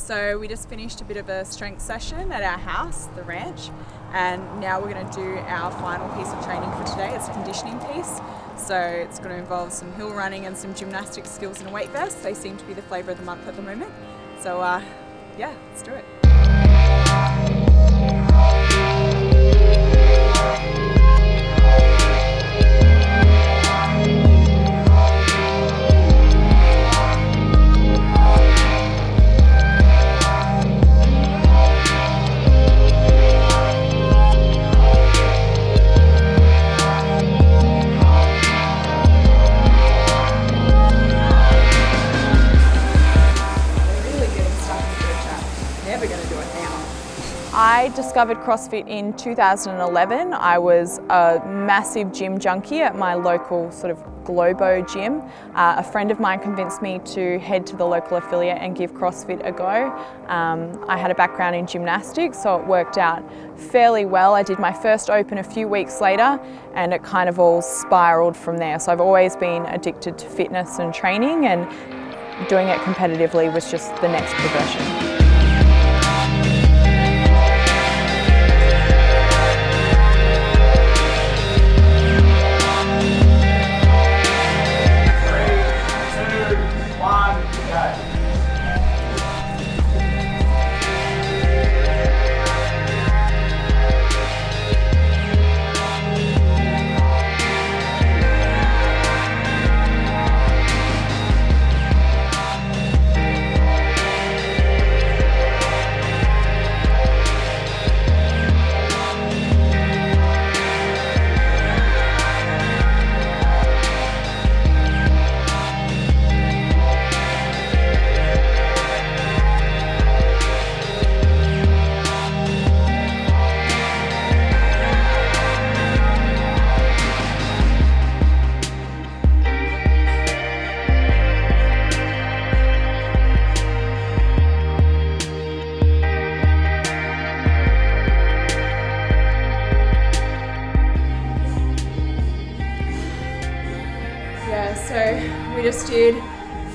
So we just finished a bit of a strength session at our house, the ranch, and now we're going to do our final piece of training for today. It's a conditioning piece. So it's going to involve some hill running and some gymnastic skills in a weight vest. They seem to be the flavour of the month at the moment. So yeah, let's do it. I discovered CrossFit in 2011. I was a massive gym junkie at my local sort of Globo gym. A friend of mine convinced me to head to the local affiliate and give CrossFit a go. I had a background in gymnastics, so it worked out fairly well. I did my first open a few weeks later and it kind of all spiraled from there. So I've always been addicted to fitness and training, and doing it competitively was just the next progression. So we just did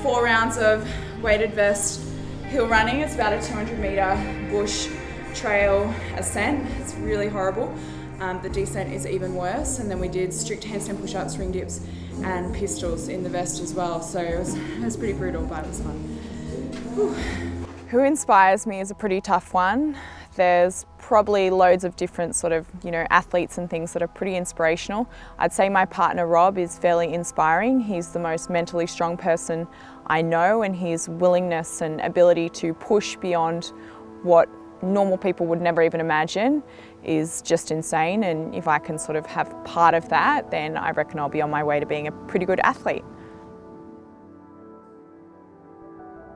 4 rounds of weighted vest hill running. It's about a 200-metre bush trail ascent. It's really horrible. The descent is even worse. And then we did strict handstand push-ups, ring dips and pistols in the vest as well. So it was pretty brutal, but it was fun. Whew. Who inspires me is a pretty tough one. There's probably loads of different sort of, athletes and things that are pretty inspirational. I'd say my partner Rob is fairly inspiring. He's the most mentally strong person I know, and his willingness and ability to push beyond what normal people would never even imagine is just insane. And if I can sort of have part of that, then I reckon I'll be on my way to being a pretty good athlete.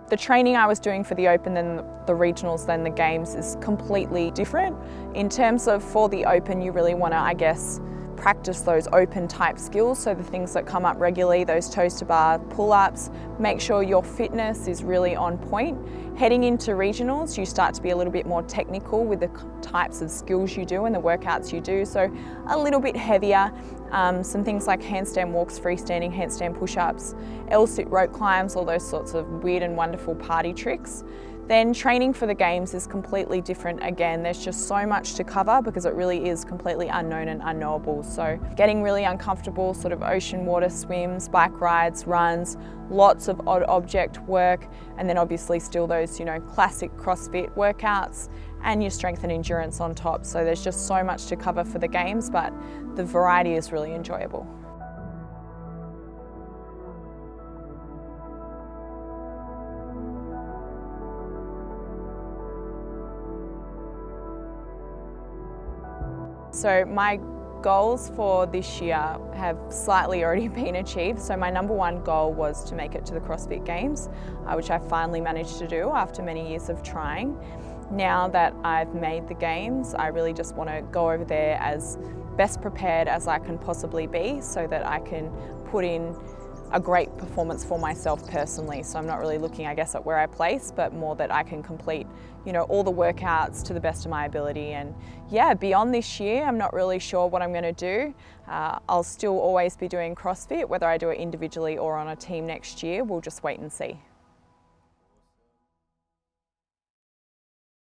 The training I was doing for the Open, then the regionals, then the Games is completely different. In terms of for the Open, you really want to, I guess, practice those open type skills. So the things that come up regularly, those toes to bar pull-ups, make sure your fitness is really on point. Heading into regionals, you start to be a little bit more technical with the types of skills you do and the workouts you do. So a little bit heavier. Some things like handstand walks, freestanding handstand push-ups, L-sit rope climbs, all those sorts of weird and wonderful party tricks. Then training for the Games is completely different again. There's just so much to cover because it really is completely unknown and unknowable. So getting really uncomfortable, sort of ocean water swims, bike rides, runs, lots of odd object work, and then obviously still those, classic CrossFit workouts and your strength and endurance on top. So there's just so much to cover for the Games, but the variety is really enjoyable. So my goals for this year have slightly already been achieved. So my number one goal was to make it to the CrossFit Games, which I finally managed to do after many years of trying. Now that I've made the Games, I really just want to go over there as best prepared as I can possibly be so that I can put in a great performance for myself personally. So I'm not really looking, I guess, at where I place, but more that I can complete, all the workouts to the best of my ability. And yeah, beyond this year, I'm not really sure what I'm going to do. I'll still always be doing CrossFit, whether I do it individually or on a team next year. We'll just wait and see.